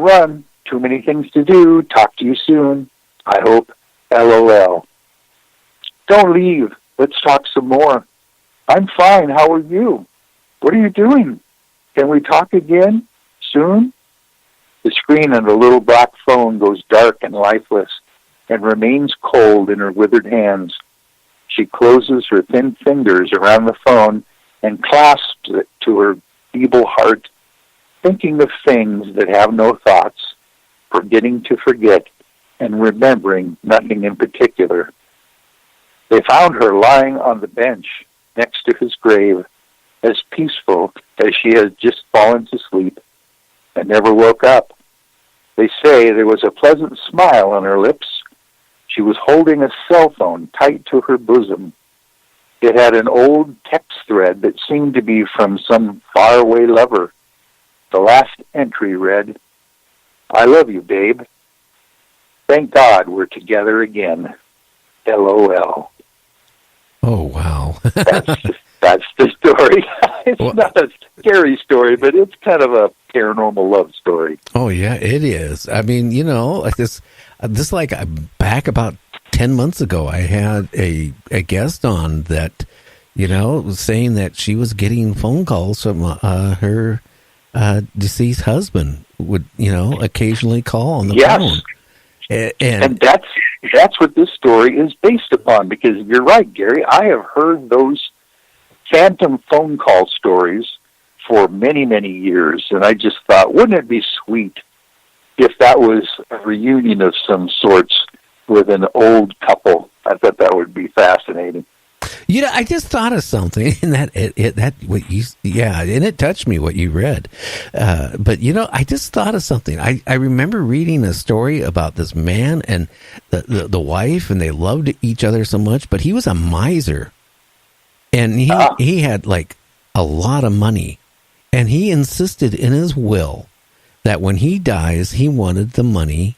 run. Too many things to do. Talk to you soon. I hope. LOL. Don't leave. Let's talk some more. I'm fine. How are you? What are you doing? Can we talk again? Soon? The screen on the little black phone goes dark and lifeless and remains cold in her withered hands. She closes her thin fingers around the phone and clasps it to her feeble heart, thinking of things that have no thoughts, forgetting to forget, and remembering nothing in particular. They found her lying on the bench next to his grave, as peaceful as she had just fallen to sleep and never woke up. They say there was a pleasant smile on her lips. She was holding a cell phone tight to her bosom. It had an old text thread that seemed to be from some faraway lover. The last entry read, I love you, babe. Thank God we're together again. LOL. Oh, wow. That's the story. It's not a scary story, but it's kind of a paranormal love story. Oh, yeah, it is. I mean, you know, like this like back about 10 months ago, I had a guest on that, you know, was saying that she was getting phone calls from her deceased husband would, you know, occasionally call on the phone. And that's what this story is based upon, because you're right, Gary. I have heard those phantom phone call stories for many, many years, and I just thought, wouldn't it be sweet if that was a reunion of some sorts with an old couple? I thought that would be fascinating. You know, I just thought of something, and and it touched me what you read. But you know, I just thought of something. I remember reading a story about this man and the wife, and they loved each other so much. But he was a miser, and he had like a lot of money, and he insisted in his will that when he dies, he wanted the money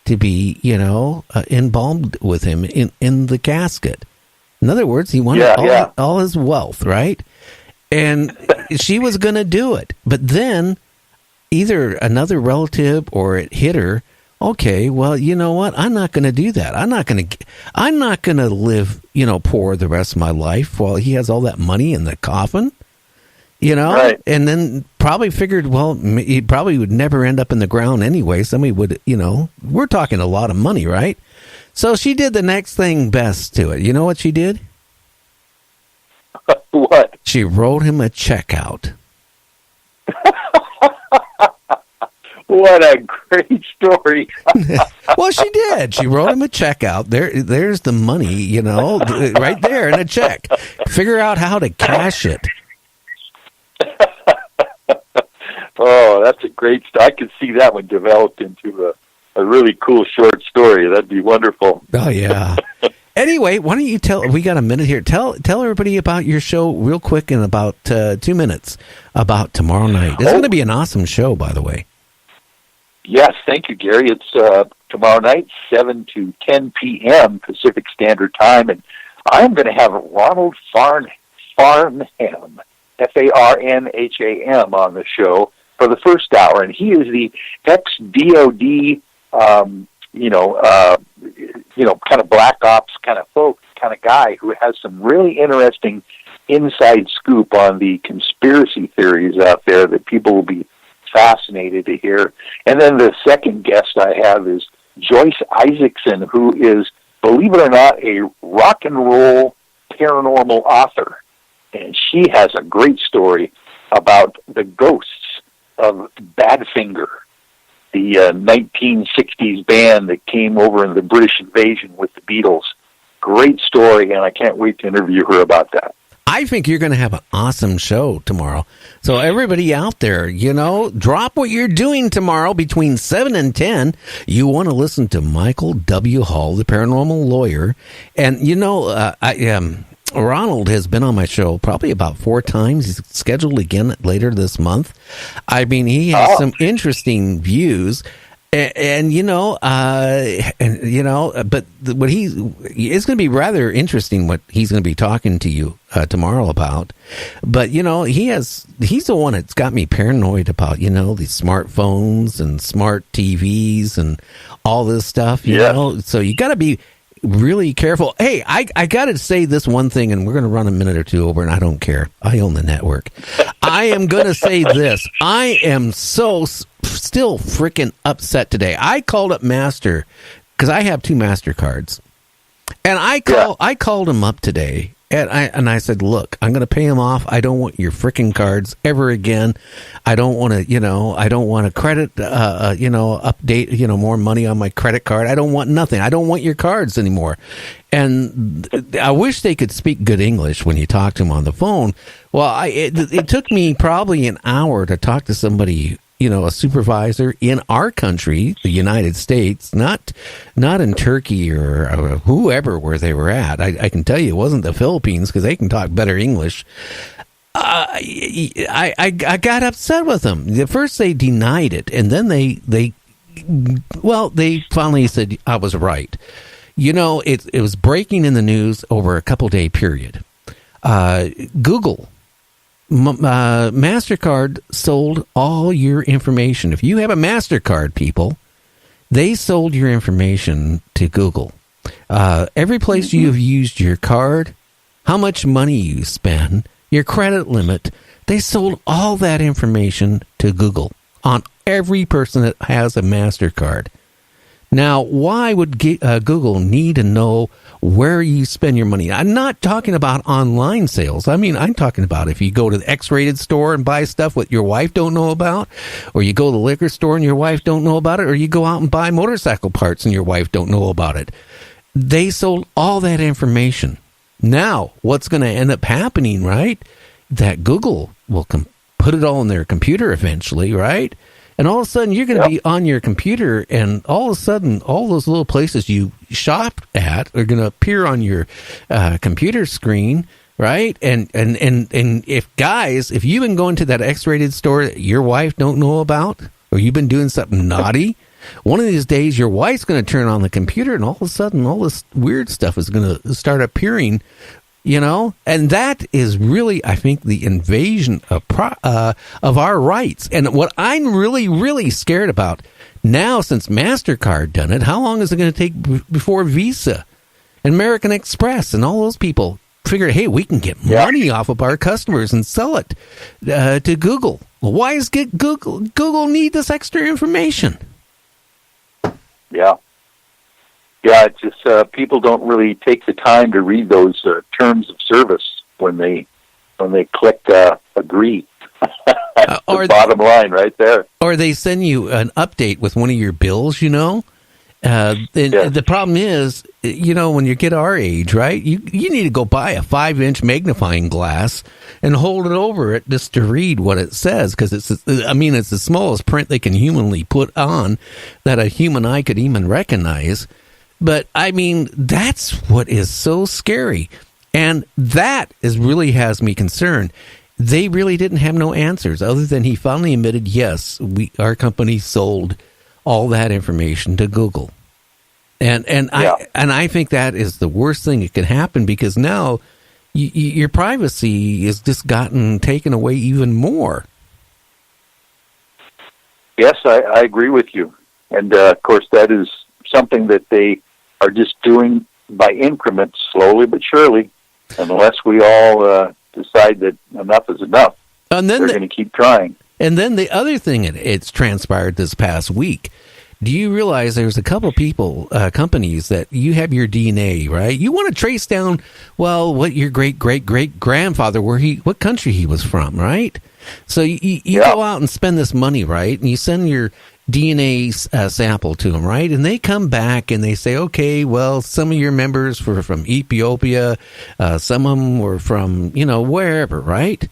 to be, you know, embalmed with him in the casket. In other words, he wanted all his wealth, right? And she was going to do it. But then either another relative or it hit her, okay, well, you know what? I'm not going to do that. I'm not going to live, you know, poor the rest of my life while he has all that money in the coffin, you know? Right. And then probably figured, well, he probably would never end up in the ground anyway. Somebody would, you know, we're talking a lot of money, right? So she did the next thing best to it. You know what she did? What? She wrote him a check out. What a great story. Well, she did. She wrote him a check out. There's the money, you know, right there in a check. Figure out how to cash it. Oh, that's a great story. I could see that one developed into a really cool short story. That'd be wonderful. Oh, yeah. Anyway, why don't you we got a minute here. Tell everybody about your show real quick in about 2 minutes about tomorrow night. It's going to be an awesome show, by the way. Yes, thank you, Gary. It's tomorrow night, 7 to 10 p.m. Pacific Standard Time, and I'm going to have Ronald Farnham, Farnham, on the show for the first hour, and he is the ex-DOD, kind of black ops kind of guy who has some really interesting inside scoop on the conspiracy theories out there that people will be fascinated to hear. And then the second guest I have is Joyce Isaacson, who is, believe it or not, a rock and roll paranormal author. And she has a great story about the ghosts of Badfinger, the 1960s band that came over in the British invasion with the Beatles. Great story, and I can't wait to interview her about that. I think you're going to have an awesome show tomorrow. So everybody out there, you know, drop what you're doing tomorrow between 7 and 10. You want to listen to Michael W. Hall, the paranormal lawyer. And, you know, Ronald has been on my show probably about 4 times. He's scheduled again later this month. I mean, he has some interesting views. And but what it's going to be rather interesting what he's going to be talking to you tomorrow about. But he's the one that's got me paranoid about these smartphones and smart TVs and all this stuff. You know, so you got to be really careful. Hey, I got to say this one thing, and we're going to run a minute or two over, and I don't care. I own the network. I am going to say this. I am still freaking upset today. I called up Master because I have 2 MasterCards, and I called him up today, and I said, look, I'm going to pay him off. I don't want your freaking cards ever again. I don't want to, I don't want to credit, update, more money on my credit card. I don't want nothing. I don't want your cards anymore. And I wish they could speak good English when you talk to them on the phone. Well, it took me probably an hour to talk to somebody, a supervisor in our country, the United States, not in Turkey or whoever where they were at. I can tell you it wasn't the Philippines because they can talk better English. I got upset with them. At first they denied it, and then they finally said I was right. It was breaking in the news over a couple-day period. Google. MasterCard sold all your information. If you have a MasterCard, people, they sold your information to Google. Every place you have used your card, how much money you spend, your credit limit, they sold all that information to Google on every person that has a MasterCard. Now, why would Google need to know where you spend your money? I'm not talking about online sales. I mean, I'm talking about if you go to the X-rated store and buy stuff what your wife don't know about, or you go to the liquor store and your wife don't know about it, or you go out and buy motorcycle parts and your wife don't know about it. They sold all that information. Now, what's going to end up happening, right? That Google will put it all in their computer eventually, right? And all of a sudden, you're going to be on your computer, and all of a sudden, all those little places you shop at are going to appear on your computer screen, right? And if you've been going to that X-rated store that your wife don't know about, or you've been doing something naughty, one of these days, your wife's going to turn on the computer, and all of a sudden, all this weird stuff is going to start appearing. And that is really, I think, the invasion of our rights. And what I'm really, really scared about now, since MasterCard done it, how long is it going to take before Visa and American Express and all those people figure, hey, we can get money off of our customers and sell it to Google? Well, why does Google need this extra information? Yeah. Yeah, it's just people don't really take the time to read those terms of service when they click agree. That's the bottom line right there. Or they send you an update with one of your bills, The problem is, when you get our age, right, you need to go buy a 5-inch magnifying glass and hold it over it just to read what it says, because it's the smallest print they can humanly put on that a human eye could even recognize. But, that's what is so scary. And that really has me concerned. They really didn't have no answers other than he finally admitted, yes, our company sold all that information to Google. And I think that is the worst thing that could happen, because now your privacy is just gotten taken away even more. Yes, I agree with you. And, of course, that is something that they are just doing by increments, slowly but surely, unless we all decide that enough is enough. And then they're going to keep trying. And then the other thing it's transpired this past week, do you realize there's a couple people, companies that you have your DNA, right? You want to trace down, what your great-great-great-grandfather, what country he was from, right? So you go out and spend this money, right? And you send your DNA sample to them, right? And they come back and they say, okay, some of your members were from Ethiopia, some of them were from, wherever, right?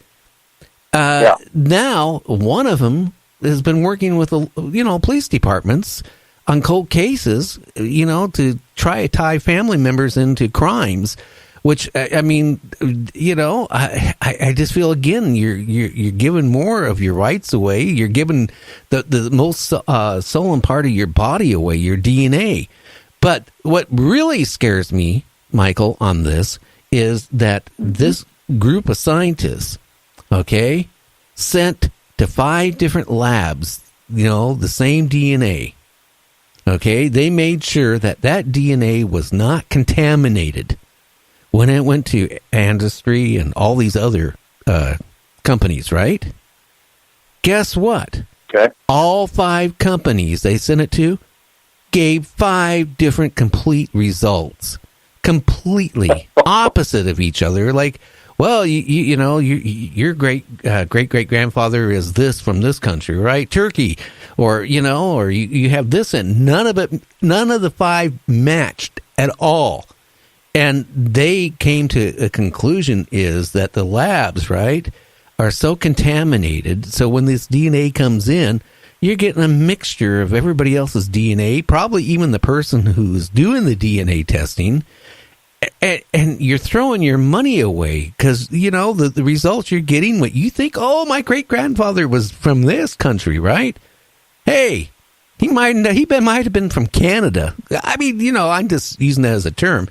Now, one of them has been working with, police departments on cold cases, to try to tie family members into crimes. Which I mean, I just feel again you're giving more of your rights away. You're giving the most stolen part of your body away, your DNA. But what really scares me, Michael, on this is that this group of scientists, okay, sent to 5 different labs, the same DNA. Okay, they made sure that DNA was not contaminated when it went to industry and all these other companies, right? Guess what? Okay. All 5 companies they sent it to gave 5 different complete results, completely opposite of each other. Like, well, your great grandfather is this from this country, right? Turkey, or you have this, and none of the 5 matched at all. And they came to a conclusion is that the labs, right, are so contaminated. So when this DNA comes in, you're getting a mixture of everybody else's DNA, probably even the person who's doing the DNA testing. And you're throwing your money away because, the results you're getting, what you think, oh, my great-grandfather was from this country, right? Hey, he might have been from Canada. I mean, I'm just using that as a term.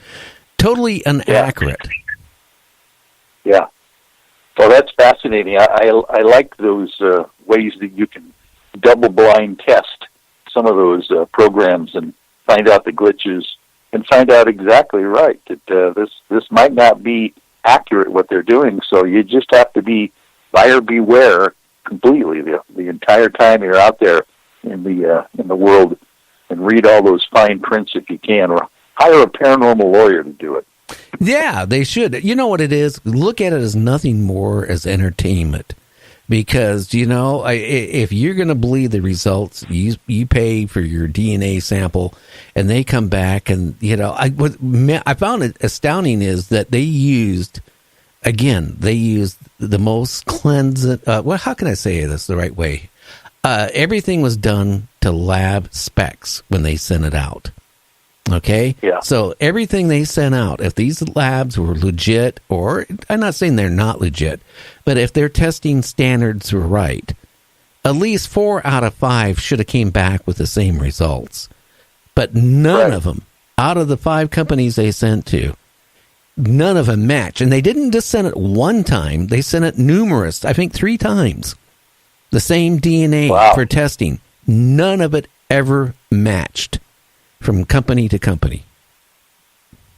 Totally inaccurate. Yeah. Well, that's fascinating. I like those ways that you can double-blind test some of those programs and find out the glitches and find out exactly right that this might not be accurate what they're doing. So you just have to be buyer beware completely the entire time you're out there in the world, and read all those fine prints if you can, or hire a paranormal lawyer to do it. Yeah, they should. You know what it is? Look at it as nothing more as entertainment. Because, if you're going to believe the results, you pay for your DNA sample, and they come back, and, what I found it astounding is that they used the most cleansing, how can I say this the right way? Everything was done to lab specs when they sent it out. Okay? Yeah. So everything they sent out, if these labs were legit, or I'm not saying they're not legit, but if their testing standards were right, at least 4 out of 5 should have came back with the same results. But none of them, out of the 5 companies they sent to, none of them matched. And they didn't just send it one time, they sent it numerous, I think 3 times. The same DNA for testing. None of it ever matched from company to company.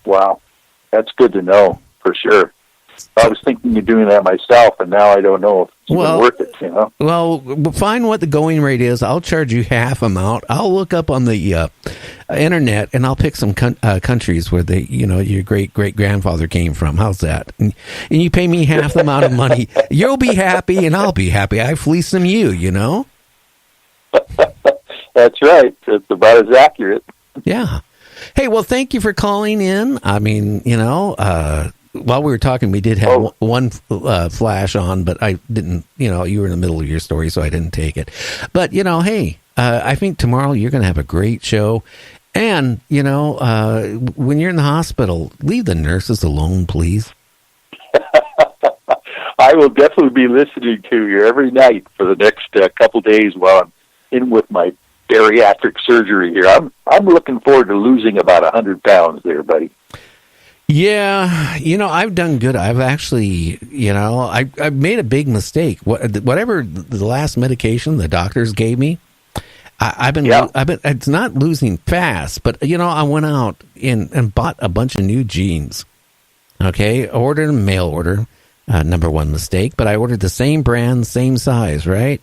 Wow. That's good to know, for sure. I was thinking of doing that myself, and now I don't know if it's even worth it, Well, find what the going rate is. I'll charge you half amount. I'll look up on the internet, and I'll pick some countries where your great-grandfather came from. How's that? And you pay me half the amount of money. You'll be happy, and I'll be happy. I fleece them That's right. It's about as accurate. Yeah. Hey, well, thank you for calling in. I mean, while we were talking, we did have one flash on, but I didn't, you were in the middle of your story, so I didn't take it. But, hey, I think tomorrow you're going to have a great show. And, when you're in the hospital, leave the nurses alone, please. I will definitely be listening to you every night for the next couple days while I'm in with my bariatric surgery here. I'm looking forward to losing about 100 pounds there, buddy. Yeah, I've done good. I've actually, I've made a big mistake. Whatever the last medication the doctors gave me, I've been, it's not losing fast, but I went out and bought a bunch of new jeans. Okay, ordered a mail order. Number one mistake, but I ordered the same brand, same size, right?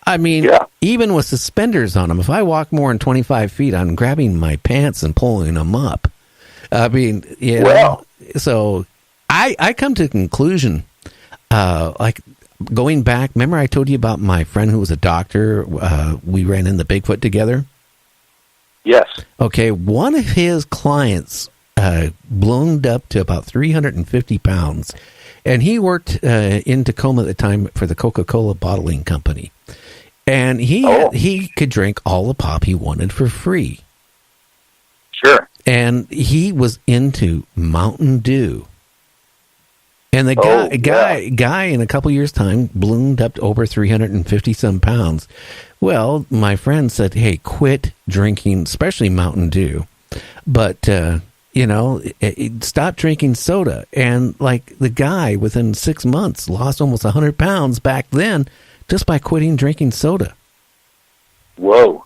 I mean, even with suspenders on them, if I walk more than 25 feet, I'm grabbing my pants and pulling them up. I mean, so I come to the conclusion, like going back, remember I told you about my friend who was a doctor? We ran into Bigfoot together. Yes. Okay, one of his clients ballooned up to about 350 pounds, and he worked in Tacoma at the time for the Coca-Cola bottling company. And he could drink all the pop he wanted for free. Sure. and he was into Mountain Dew. And the guy in a couple years' time ballooned up to over 350 some pounds. Well, my friend said, "Hey, quit drinking, especially Mountain Dew, but stop drinking soda." And like the guy, within 6 months, lost almost 100 pounds back then just by quitting drinking soda. Whoa!